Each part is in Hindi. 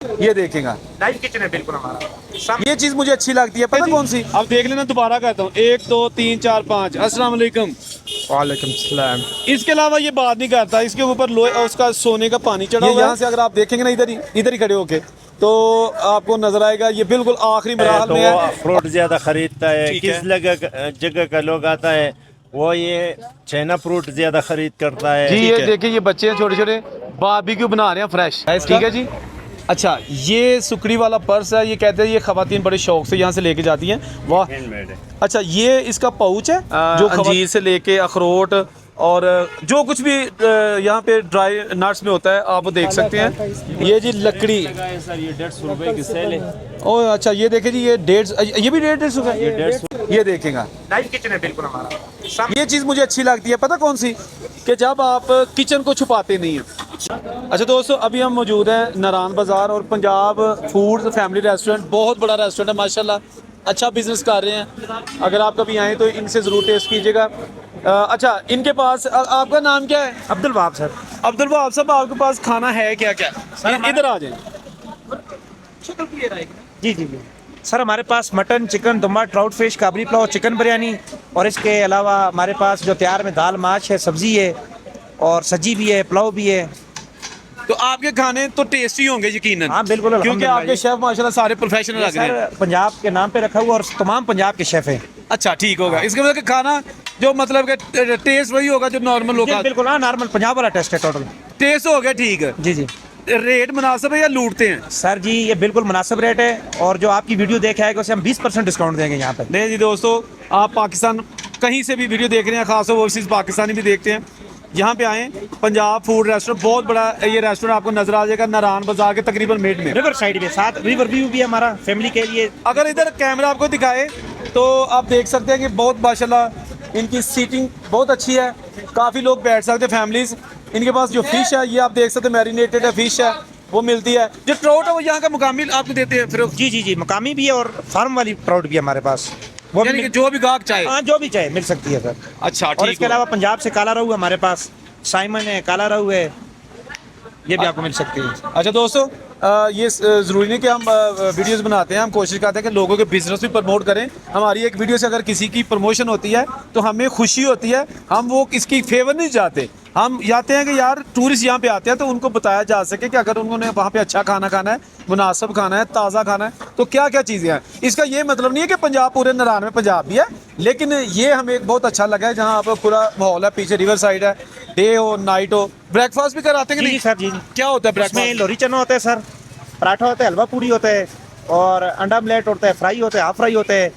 ये देखेगा लाइव किचन है बिल्कुल हमारा। ये चीज मुझे अच्छी लगती है, पता कौन सी? अब देख लेना, दोबारा कहता हूँ, 1 2 3 4 5। अस्सलाम वालेकुम। वालेकुम सलाम। इसके अलावा ये बात नहीं करता, इसके ऊपर लोहे उसका सोने का पानी चढ़ा हुआ है। यहाँ से अगर आप देखेंगे ना, इधर ही खड़े होके, तो आपको नजर आएगा ये बिल्कुल आखिरी मराहल तो में वो है। फ्रूट ज्यादा खरीदता है। ठीक किस जगह का लोग आता है वो ये चाइना फ्रूट ज्यादा खरीद करता है। जी ठीक ये है। देखिए, ये बच्चे हैं छोटे छोटे, बारबेक्यू बना रहे हैं फ्रेश। ठीक है जी। अच्छा, ये सुकड़ी वाला पर्स है, ये कहते हैं ये खवातीन बड़े शौक से यहाँ से लेके जाती हैं। वाह। हैंडमेड है। अच्छा, ये इसका पाउच है जो अंजीर से लेके अखरोट और जो कुछ भी यहाँ पे ड्राई नट्स में होता है, आप वो देख सकते हैं। ये जी लकड़ी, सर ये 150 रुपए की सेल है। ओ अच्छा, ये देखे जी, ये 150, ये भी 150 का, ये 150। ये देखेगा। लाइव किचन है बिल्कुल हमारा। ये चीज़ मुझे अच्छी लगती है, पता कौन सी? कि जब आप किचन को छुपाते नहीं हैं। अच्छा दोस्तों, अभी हम मौजूद हैं नारायण बाज़ार और पंजाब फूड फैमिली रेस्टोरेंट। बहुत बड़ा रेस्टोरेंट है माशाल्लाह, अच्छा बिजनेस कर रहे हैं। अगर आप कभी आएँ तो इनसे ज़रूर टेस्ट कीजिएगा। अच्छा, इनके पास आपका नाम क्या है? अब्दुल वहाब सर। अब्दुल वहाब साहब, आपके पास खाना है क्या क्या? इधर आ जाएं। जी जी जी सर, हमारे पास मटन, चिकन, दुम्बा, trout fish, Kabuli pulao, chicken biryani, और इसके अलावा हमारे पास जो तैयार में दाल माश है, सब्जी है, और सब्जी भी है, पुलाव भी है। तो आपके खाने तो टेस्टी होंगे यकीनन। हाँ बिल्कुल, क्योंकि अल्हम्दुलिल्लाह। आपके शेफ माशाल्लाह सारे प्रोफेशनल लग रहे हैं। सर पंजाब के नाम पे रखा हुआ और तमाम पंजाब के शेफ हैं। अच्छा ठीक होगा, इसके मतलब कि खाना जो मतलब कि टेस्ट वही होगा जो नॉर्मल लोग खाते बिल्कुल हाँ, नॉर्मल पंजाब वाला टेस्ट है टोटल। टेस्ट हो गया ठीक है। जी जी रेट मुनासिब है या लूटते हैं? सर जी, ये बिल्कुल मुनासिब रेट है, और जो आपकी वीडियो देखे आएगा उसे हम 20% डिस्काउंट देंगे यहाँ पे। नहीं जी दोस्तों, आप पाकिस्तान कहीं से भी वीडियो देख रहे हैं, खासतौर ओवरसीज पाकिस्तानी भी देखते हैं, यहाँ पे आएँ। पंजाब फूड रेस्टोरेंट, बहुत बड़ा ये रेस्टोरेंट आपको नजर आ जाएगा नारायण बाजार के तकरीबन मिड में। रिवर साइड में, साथ रिवर व्यू भी है हमारा फैमिली के लिए। अगर इधर कैमरा आपको दिखाए तो आप देख सकते हैं कि बहुत माशाल्लाह इनकी सीटिंग बहुत अच्छी है, काफ़ी लोग बैठ सकते हैं फैमिलीज। इनके पास जो फिश है ये आप देख सकते हैं, मैरिनेटेड है फिश है, वो मिलती है। जो ट्राउट है वो यहाँ का मुकामी आपको देते हैं फिर। जी जी जी, मकामी भी है और फार्म वाली ट्राउट भी है हमारे पास। वो यानी भी कि जो भी गाहक चाहे। हाँ, जो भी चाहे मिल सकती है सर। अच्छा और ठीक इसके है। अलावा पंजाब से काला रहू है हमारे पास, साइमन है, काला रहू है, ये भी आपको मिल सकती है। अच्छा दोस्तों, ये ज़रूरी नहीं कि हम वीडियोस बनाते हैं, हम कोशिश करते हैं कि लोगों के बिजनेस भी प्रमोट करें। हमारी एक वीडियो से अगर किसी की प्रमोशन होती है तो हमें खुशी होती है, हम वो इसकी फेवर नहीं चाहते। हम चाहते हैं कि यार टूरिस्ट यहाँ पे आते हैं तो उनको बताया जा सके कि अगर उन्होंने वहाँ पे अच्छा खाना खाना है, मुनासिब खाना है, ताज़ा खाना है, तो क्या क्या चीज़ें हैं। इसका ये मतलब नहीं है कि पंजाब पूरे नारायण में पंजाब भी है, लेकिन ये हमें एक बहुत अच्छा लगा है जहाँ आप पूरा माहौल है, पीछे रिवर साइड है, डे हो नाइट हो। ब्रेकफास्ट भी कराते हैं कि जी नहीं? सर जी। क्या होता है इसमें ब्रेकफास्ट? लोरी चना होता है सर, पराठा होता है, हलवा पूरी होता है, और अंडा आमलेट होता है, फ्राई होता है, हाफ फ्राई होता है,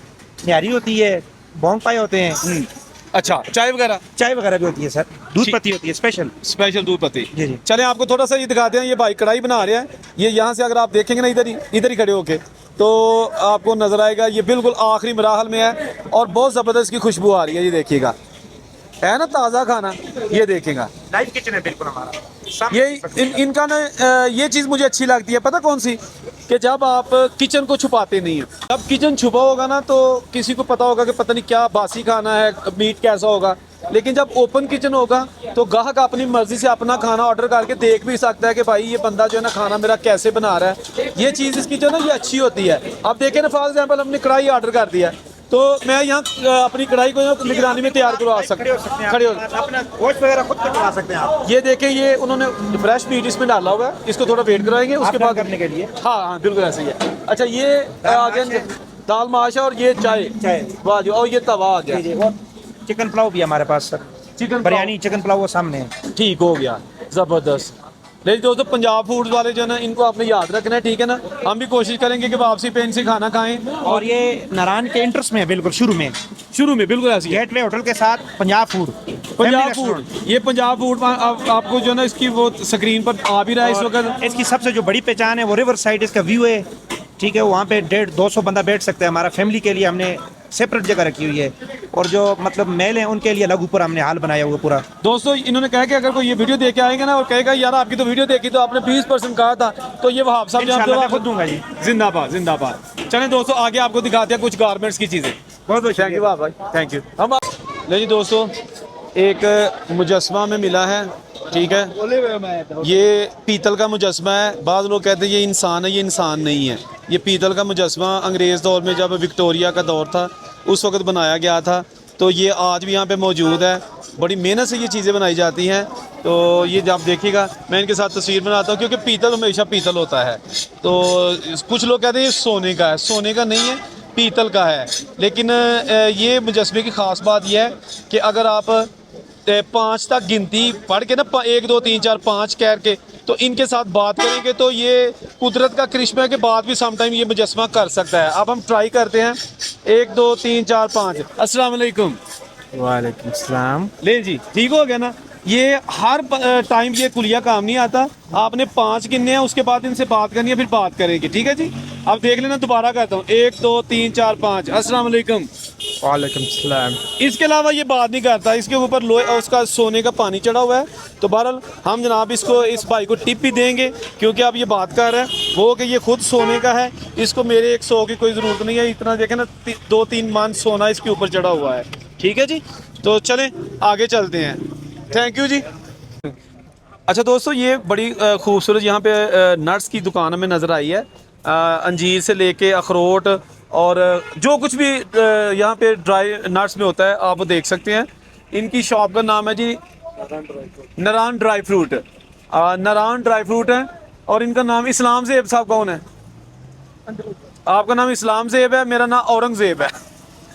न्यारी होती है, बोंग पाए होते हैं, अच्छा, चाय वगैरह? चाय वगैरह भी होती है सर, दूध ठीक। पत्ती होती है स्पेशल। स्पेशल दूध पत्ती। जी जी। चलें आपको थोड़ा सा ये दिखाते हैं। ये भाई कढ़ाई बना रहे हैं, ये यहाँ से अगर आप देखेंगे ना, इधर ही खड़े होके, तो आपको नजर आएगा ये बिल्कुल आखिरी मराहल में है और बहुत ज़बरदस्त की खुशबू आ रही है। ये देखिएगा, है ना ताज़ा खाना, ये देखेगा। लाइव किचन है बिल्कुल हमारा। ये इनका ना ये चीज़ मुझे अच्छी लगती है, पता कौन सी? कि जब आप किचन को छुपाते नहीं हैं। जब किचन छुपा होगा ना तो किसी को पता होगा कि पता नहीं क्या बासी खाना है, मीट कैसा होगा, लेकिन जब ओपन किचन होगा तो ग्राहक अपनी मर्जी से अपना खाना ऑर्डर करके देख भी सकता है कि भाई ये बंदा जो है ना खाना मेरा कैसे बना रहा है। ये चीज़ इसकी जो है ना ये अच्छी होती है। आप देखें ना, फॉर एग्जाम्पल हमने कढ़ाई ऑर्डर कर दिया है, तो मैं यहाँ अपनी कढ़ाई को निगरानी में तैयार करवा सकते हैं, खड़े हो अपना गोश्त वगैरह खुद कटवा सकते हैं आप। ये देखें, ये उन्होंने फ्रेश मीट इसमें डाला हुआ है, इसको थोड़ा वेट कराएंगे उसके बाद करने के लिए। हाँ हाँ बिल्कुल ऐसे ही है। अच्छा, ये आ गया दाल माश है और ये चाय, वाह जी, और ये तवा आ गया। जी जी, और चिकन पुलाव भी है हमारे पास sir, chicken biryani chicken pulao वो सामने है। ठीक हो गया, ज़बरदस्त। लेकिन दोस्तों, पंजाब फूड्स वाले जो है ना, इनको आपने याद रखना है, ठीक है ना? हम भी कोशिश करेंगे कि वापसी पे इनसे खाना खाएं। और ये नारायण के इंट्रेस्ट में है, बिल्कुल शुरू में बिल्कुल ऐसी है। गेटवे होटल के साथ पंजाब फूड। पंजाब फूड, ये पंजाब फूड आपको जो है ना इसकी वो स्क्रीन पर आ भी रहा है इस वक्त। इसकी सबसे जो बड़ी पहचान है वो रिवर साइड इसका व्यू है, ठीक है। वहाँ पे 150-200 बंदा बैठ सकता है। हमारा फैमिली के लिए हमने सेपरेट जगह रखी हुई है, और जो मतलब मेल हैं उनके लिए अलग ऊपर हमने हाल बनाया हुआ पूरा। दोस्तों, इन्होंने कहा कि अगर कोई ये वीडियो देख के आएगा ना और कहेगा यार आपकी तो वीडियो देखी तो आपने 20% कहा था, तो ये वहाब साहब इंशाल्लाह मैं खुद दूंगा जी। जिंदाबाद जिंदाबाद। चलें दोस्तों, आगे आपको दिखाते हैं कुछ गारमेंट्स की चीज़ें। बहुत बहुत थैंक यू भाई, थैंक यू। हम ले जी दोस्तों, एक मुजस्समा में मिला है ठीक है। ये पीतल का मुजस्मा है। बाद लोग कहते हैं ये इंसान है, ये इंसान नहीं है। ये पीतल का मुजस्मा अंग्रेज़ दौर में जब विक्टोरिया का दौर था उस वक्त बनाया गया था। तो ये आज भी यहाँ पे मौजूद है। बड़ी मेहनत से ये चीज़ें बनाई जाती हैं। तो ये जब देखिएगा, मैं इनके साथ तस्वीर बनाता हूँ क्योंकि पीतल हमेशा पीतल होता है। तो कुछ लोग कहते हैं ये सोने का है, सोने का नहीं है, पीतल का है। लेकिन ये मुजस्मे की ख़ास बात यह है कि अगर आप 5 तक गिनती पढ़ के ना 1 2 3 4 5 कह के तो इनके साथ बात करेंगे तो ये कुदरत का करिश्मा के बाद भी समटाइम ये मुजस्मा कर सकता है। अब हम ट्राई करते हैं। 1 2 3 4 5। अस्सलाम वालेकुम। वालेकुम सलाम। ले जी, ठीक हो गया ना। ये हर टाइम ये कुलिया काम नहीं आता। आपने 5 गिनने हैं, उसके बाद इनसे बात करनी है, फिर बात करेंगे, ठीक है जी। अब देख लेना, दोबारा कहता हूँ 1 2 3 4 5। अस्सलाम वालेकुम। वालेकुम सलाम। इसके अलावा ये बात नहीं करता। इसके ऊपर लोहे उसका सोने का पानी चढ़ा हुआ है। तो बहरहाल हम जनाब इसको, इस भाई को टिप भी देंगे क्योंकि अब ये बात कर रहा है वो कि ये खुद सोने का है। इसको मेरे 100 की कोई ज़रूरत नहीं है। इतना देखें ना, 2-3 मन सोना इसके ऊपर चढ़ा हुआ है, ठीक है जी। तो चलें आगे चलते हैं। थैंक यू जी। अच्छा दोस्तों, ये बड़ी खूबसूरत यहाँ पे नट्स की दुकान हमें नज़र आई है। अंजीर से लेके अखरोट और जो कुछ भी यहाँ पे ड्राई नट्स में होता है आप वो देख सकते हैं। इनकी शॉप का नाम है जी Narayan dry fruit. Narayan dry fruit है। और इनका नाम इस्लाम ज़ेब साहब कौन है? आपका नाम इस्लाम ज़ेब है, मेरा नाम औरंगज़ेब है।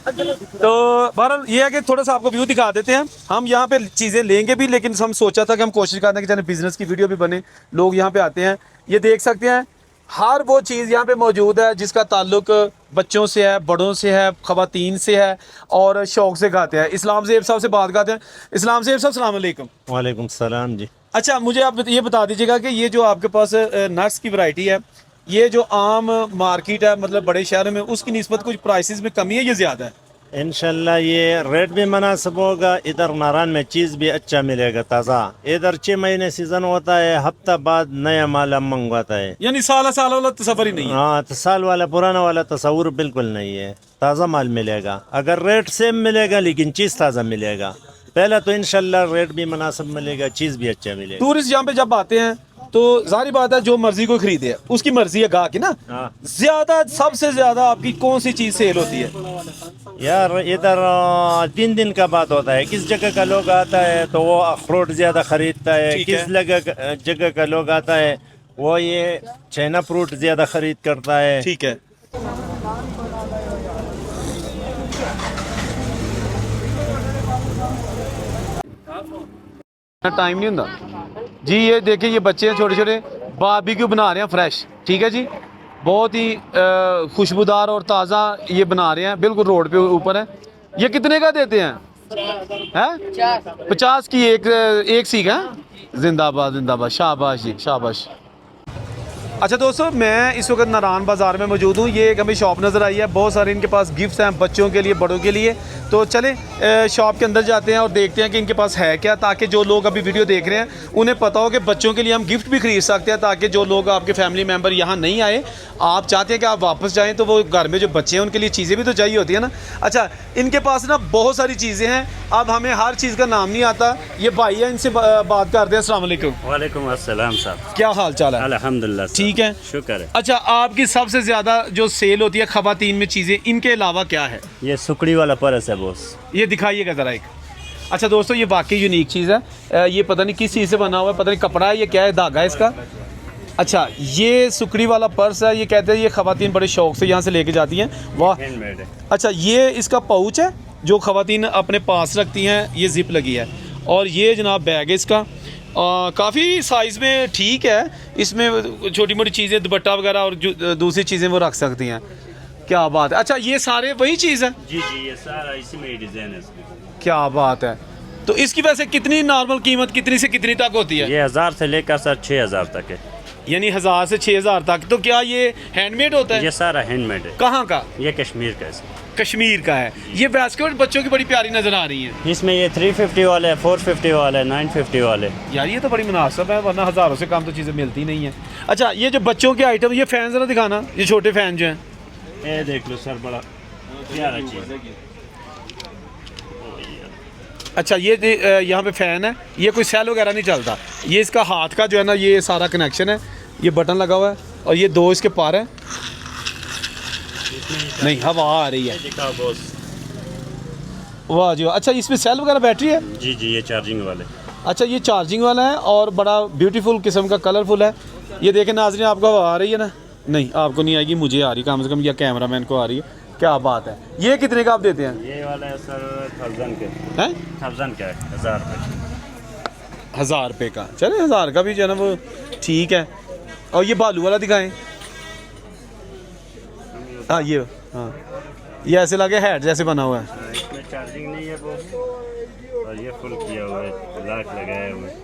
तो बहरहाल ये है कि थोड़ा सा आपको व्यू दिखा देते हैं। हम यहाँ पे चीज़ें लेंगे भी, लेकिन हम सोचा था कि हम कोशिश करते हैं कि जैसे बिज़नेस की वीडियो भी बने, लोग यहाँ पे आते हैं। ये देख सकते हैं हर वो चीज़ यहाँ पे मौजूद है जिसका ताल्लुक बच्चों से है, बड़ों से है, ख़वातीन से है और शौक़ से खाते हैं। इस्लाम ज़ेब साहब से बात करते हैं। इस्लाम ज़ेब साहब अस्सलाम वालेकुम। वालेकुम सलाम जी। अच्छा, मुझे आप ये बता दीजिएगा कि ये जो आपके पास नट्स की वैरायटी है, ये जो आम मार्केट है मतलब बड़े शहरों में, उसकी निस्बत कुछ प्राइसेस में कमी है या ज़्यादा है? इंशाल्लाह ये रेट भी मुनासिब होगा। इधर नारायण में चीज़ भी अच्छा मिलेगा, ताज़ा। इधर 6 महीने सीज़न होता है, हफ्ता बाद नया माल हम मंगवाता है। यानी साल वाला तस्वर ही नहीं है। हाँ, तो साल वाला पुराना वाला तस्वुर बिल्कुल नहीं है। ताज़ा माल मिलेगा। अगर रेट सेम मिलेगा लेकिन चीज़ ताज़ा मिलेगा। पहला तो इंशाल्लाह रेट भी मुनासिब मिलेगा, चीज़ भी अच्छा मिलेगा। टूरिस्ट यहाँ पे जब आते हैं तो जाहिर बात है जो मर्जी को खरीदे, उसकी मर्जी है गाहक की ना। हाँ। ज्यादा, सबसे ज्यादा आपकी कौन सी चीज सेल होती है? यार इधर 3 दिन का बात होता है। किस जगह का लोग आता है तो वो अखरोट ज्यादा खरीदता है। ठीक है। किस जगह का लोग आता है वो ये चाइना फ्रूट ज्यादा खरीद करता है। ठीक है। टाइम नहीं होता जी। ये देखिए, ये बच्चे हैं छोटे छोटे, बारबेक्यू बना रहे हैं फ्रेश, ठीक है जी। बहुत ही खुशबूदार और ताज़ा ये बना रहे हैं, बिल्कुल रोड पे ऊपर है। ये कितने का देते हैं? 50 की एक सीख है। जिंदाबाद जिंदाबाद, शाबाश जी शाबाश। अच्छा दोस्तों, मैं इस वक्त नारायण बाज़ार में मौजूद हूँ। ये एक हमें शॉप नज़र आई है, बहुत सारे इनके पास गिफ्ट्स हैं बच्चों के लिए, बड़ों के लिए। तो चलें शॉप के अंदर जाते हैं और देखते हैं कि इनके पास है क्या, ताकि जो लोग अभी वीडियो देख रहे हैं उन्हें पता हो कि बच्चों के लिए हम गिफ्ट भी खरीद सकते हैं, ताकि जो लोग आपके फैमिली मेम्बर यहाँ नहीं आए, आप चाहते हैं कि आप वापस जाएँ तो वो घर में जो बच्चे हैं उनके लिए चीज़ें भी तो चाहिए होती है ना। अच्छा, इनके पास ना बहुत सारी चीज़ें हैं, अब हमें हर चीज़ का नाम नहीं आता। ये भाई है, इनसे बात करते हैं। अस्सलाम वालेकुम। वालेकुम अस्सलाम साहब, क्या हाल चाल है? अल्हम्दुलिल्लाह साहब। ठीक है, शुक्र है। अच्छा, आपकी सबसे ज्यादा जो सेल होती है खवातीन में चीजें, इनके अलावा क्या है? ये सुकड़ी वाला परस है बॉस। ये दिखाइएगा जरा एक। अच्छा दोस्तों, ये वाकई यूनिक चीज़ है। ये पता नहीं किस चीज़ से बना हुआ है, पता नहीं कपड़ा है, ये क्या है, धागा है इसका। अच्छा, ये सुकड़ी वाला पर्स है। ये कहते हैं ये खवातीन बड़े शौक से यहाँ से लेके जाती हैं। वाह, हैंडमेड है। अच्छा, ये इसका पाउच है जो खवातीन अपने पास रखती हैं। ये जिप लगी है और ये जनाब बैग है इसका। काफ़ी साइज़ में ठीक है। इसमें छोटी मोटी चीज़ें, दुपट्टा वगैरह और जो दूसरी चीज़ें वो रख सकती हैं। क्या बात है। अच्छा, ये सारे वही चीज़ है? जी जी, ये सारा इसी में डिज़ाइन है इसमें। क्या बात है। तो इसकी वैसे कितनी नॉर्मल कीमत कितनी से कितनी तक होती है? ये 1000 से लेकर सर 6000 तक है। यानी 1000 से 6000 तक। तो क्या ये हैंडमेड होता है? ये सारा हैंडमेड है। कहाँ का? ये कश्मीर का है। कश्मीर का है। ये बास्केट बच्चों की बड़ी प्यारी नजर आ रही है। इसमें ये 350 वाले, 450 वाले, 950 वाले। यार ये तो बड़ी मुनासिब है, वरना हज़ारों से कम तो चीज़ें मिलती नहीं है। अच्छा, ये जो बच्चों के आइटम, ये फ़ैन ज़रा दिखाना, ये छोटे फ़ैन जो हैं। ये देख लो सर, बड़ा प्यारा चीज़ है। अच्छा ये यहाँ पे फ़ैन है, ये कोई सेल वगैरह नहीं चलता, ये इसका हाथ का जो है ना ये सारा कनेक्शन है, ये बटन लगा हुआ है और ये दो इसके पार है। नहीं हवा आ रही है, वाह जी वाह। अच्छा इसमें सेल वगैरह बैटरी है? जी जी, ये चार्जिंग वाले। अच्छा ये चार्जिंग वाला है और बड़ा ब्यूटीफुल किस्म का कलरफुल है। ये देखें नाज़रीन, आपको हवा आ रही है ना? नहीं आपको नहीं आएगी, मुझे आ रही कम से कम, या कैमरामैन को आ रही है। क्या बात है। ये कितने का आप देते हैं? ये वाला है सर 1000 के। हैं? 1000 का है, 1000 रुपये। 1000 रुपये का, चले 1000 का भी जो है ना वो ठीक है। और ये बालू वाला दिखाएं। हाँ ये, हाँ ये ऐसे लगे हेड जैसे बना हुआ है। इसमें चार्जिंग नहीं है वो, और ये फुल किया हुआ है, लाइट लगाया हुआ है।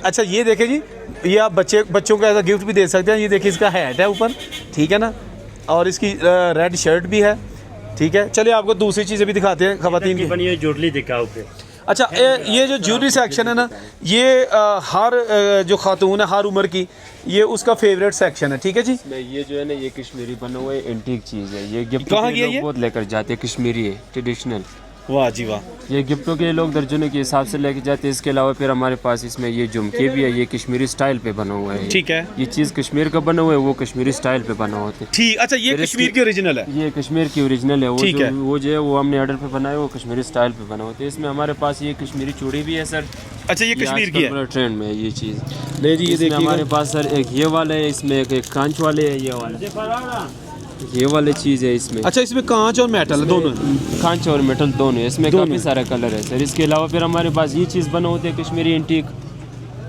अच्छा ये देखें जी, ये आप बच्चों को ऐसा गिफ्ट भी दे सकते हैं। ये देखिए इसका हैट है ऊपर, ठीक है ना, और इसकी रेड शर्ट भी है, ठीक है। चलिए आपको दूसरी चीज़ें भी दिखाते हैं खवातीन की। बनी हुई जुड़ली दिखाओ पे। अच्छा ये जो ज्वेलरी सेक्शन है ना, ये हर जो खातून है हर उम्र की, ये उसका फेवरेट सेक्शन है, ठीक है जी। ये जो है ना, ये कश्मीरी बना हुआ है, एंटीक चीज़ है। ये गिफ्ट कहाँ के की है लोग ये? बहुत लेकर जाते हैं, कश्मीरी है, ट्रेडिशनल। वाह जी वाह। ये गिफ्टों के लोग दर्जनों के हिसाब से लेके जाते हैं। इसके अलावा फिर हमारे पास इसमें ये झुमके भी है, ये कश्मीरी स्टाइल पे बना हुआ है। ठीक है। ये चीज़ कश्मीर का बना हुआ है, वो कश्मीरी स्टाइल पे बना हुआ है। ठीक, अच्छा ये फिर कश्मीर इसकी- की ओरिजिनल है? ये कश्मीर की ओरिजिनल है। ठीक है। वो जो है वो हमने ऑर्डर पे बनाया, वो कश्मीरी स्टाइल पे बना होता है। इसमें हमारे पास ये कश्मीरी चूड़ी भी है सर। अच्छा ये कश्मीर की है? बड़ा ट्रेंड में है ये चीज़। ले जी ये इसमें देखिए हमारे पास सर एक ये वाला है, इसमें एक कांच वाले है, ये वाला, ये वाली चीज़ है इसमें। अच्छा इसमें कांच और मेटल है दोनों? कांच और मेटल दोनों है इसमें, दोनों। काफ़ी सारा कलर है सर। इसके अलावा फिर हमारे पास ये चीज़ बना होती है कश्मीरी एंटीक,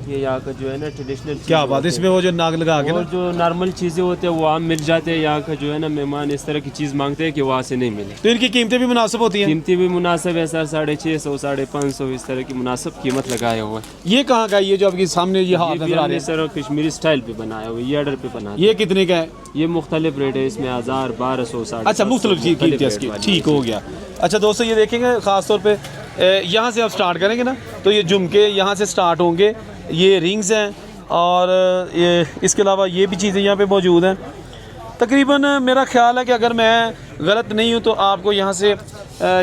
ये यहाँ का जो है ना ट्रेडिशनल। क्या बात है, इसमें वो जो नाग लगा के और ना, जो नॉर्मल चीज़ें होती है वो आम मिल जाते हैं। यहाँ का जो है ना मेहमान इस तरह की चीज़ मांगते हैं कि वहाँ से नहीं मिले। तो इनकी कीमतें भी मुनासिब होती हैं? कीमती भी मुनासिब है सर, 650 550 इस तरह की मुनासिब कीमत लगाए हुए हैं। ये कहाँ का है? ये जो आपके सामने ये हाथ ये भी नजर आ रहे हमने हैं, सर कश्मीरी स्टाइल पे बनाया हुआ है, ये ऑर्डर पे बना ये कितने का है? ये मुख्तलिफ रेट है इसमें, 1000 1200 700। अच्छा मुख्तलिफ कीमत है इसकी, ठीक हो गया। अच्छा दोस्तों ये देखेंगे ख़ास तौर पे यहाँ से आप स्टार्ट करेंगे ना, तो ये झुमके यहाँ से स्टार्ट होंगे, ये रिंग्स हैं और ये इसके अलावा ये भी चीज़ें यहाँ पे मौजूद हैं। तकरीबन मेरा ख्याल है कि अगर मैं गलत नहीं हूँ तो आपको यहाँ से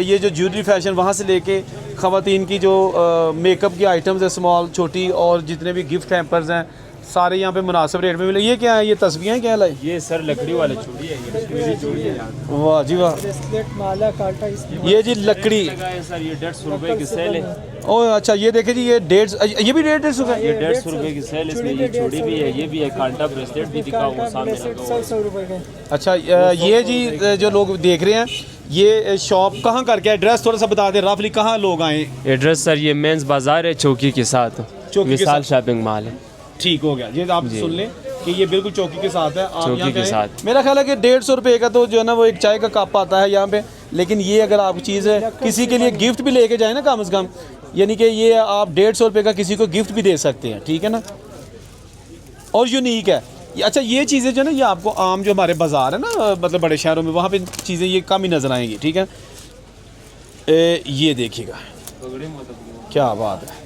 ये जो ज्वेलरी फैशन वहाँ से लेके ख़वातीन की जो मेकअप की आइटम्स है, स्मॉल छोटी, और जितने भी गिफ्ट हैम्पर्स हैं सारे यहाँ पे मुनासिब रेट में मिले। ये क्या है, ये तस्वीरें हैं क्या लाई? ये सर लकड़ी वाले चूड़ी है, ये कश्मीरी चूड़ी है। वाह जी वाह। ये जी लकड़ी, सर ये 150 रुपए की सेल है। ओह अच्छा ये देखे जी, ये 150, ये भी 150 का है? ये 150 रुपए की सेल, इसमें ये चूड़ी भी है, ये भी है, कांटा ब्रेसलेट भी दिखा हुआ सामने लगा हुआ। अच्छा ये जी जो लोग देख रहे हैं, ये शॉप कहाँ करके, एड्रेस थोड़ा सा बता दें रफली, कहाँ लोग आए? एड्रेस सर ये मेंस बाजार है, चौकी के साथ, चौकी के विशाल साथ। शॉपिंग मॉल है। ठीक हो गया, ये आप सुन लें कि ये बिल्कुल चौकी के साथ है। आप चौकी यहाँ के गए, साथ। मेरा ख्याल है कि 150 रुपये का तो जो है ना वो एक चाय का कप आता है यहाँ पे, लेकिन ये अगर आप चीज़ है किसी के लिए गिफ्ट भी लेके जाए ना कम से कम, यानी कि ये आप 150 रुपये का किसी को गिफ्ट भी दे सकते हैं, ठीक है ना, और यूनिक है। अच्छा ये चीज़ें जो है ना, ये आपको आम जो हमारे बाज़ार है ना, मतलब बड़े शहरों में, वहाँ पे चीज़ें ये कम ही नज़र आएंगी, ठीक है। ये देखिएगा क्या बात है,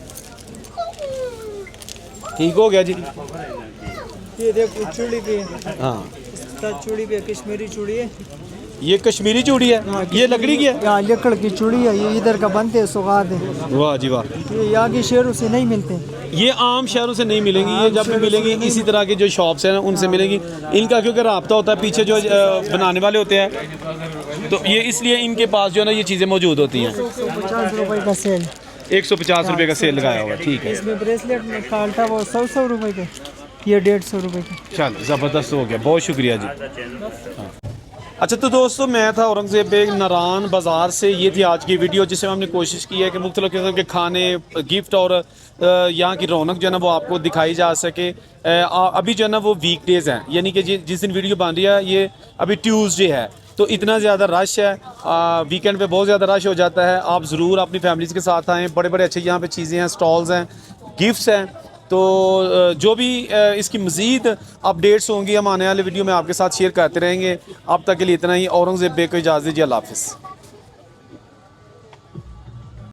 ठीक हो गया जी। ये देखो चूड़ी भी है, हाँ चूड़ी भी है, कश्मीरी चूड़ी है। ये कश्मीरी चूड़ी है, ये लकड़ी की है? यहाँ लकड़ की चूड़ी है, ये इधर का बनते हैं, सुगात है। वाह जी वाह। ये यहाँ के शहरों से नहीं मिलते। ये आम शहरों से नहीं मिलेंगी, ये जब भी मिलेंगी इसी तरह की जो शॉप्स हैं ना उनसे मिलेंगी। इनका क्योंकि रब्ता होता है पीछे जो बनाने वाले होते हैं, तो ये इसलिए इनके पास जो है ना ये चीज़ें मौजूद होती हैं। 150 रुपए का सेल, 150 रुपये का सेल लगाया हुआ है, ठीक है। इसमें ब्रेसलेट में काल्टा वो 100 रुपए के, ये 150 रुपए के। चल ज़बरदस्त हो गया, बहुत शुक्रिया जी। हाँ। अच्छा तो दोस्तों मैं था औरंगज़ेब बेग नारान बाज़ार से। ये थी आज की वीडियो जिसमें हमने कोशिश की है कि मुख्तलिफ़ किस्म के खाने, गिफ्ट और यहाँ की रौनक जो है ना वो आपको दिखाई जा सके। अभी जो है ना वो वीकडेज़ हैं, यानी कि जिस दिन वीडियो बन रही है ये अभी ट्यूसडे है, तो इतना ज़्यादा रश है, वीकेंड पे बहुत ज़्यादा रश हो जाता है। आप ज़रूर अपनी फैमिलीज़ के साथ आएँ, बड़े बड़े अच्छे यहाँ पे चीज़ें हैं, स्टॉल्स हैं, गिफ्ट्स हैं। तो जो भी इसकी मज़ीद अपडेट्स होंगी हम आने वाले वीडियो में आपके साथ शेयर करते रहेंगे। अब तक के लिए इतना ही। औरंगज़ेब बेग को इजाज़त दीजिए, अल्लाह हाफ़िज़।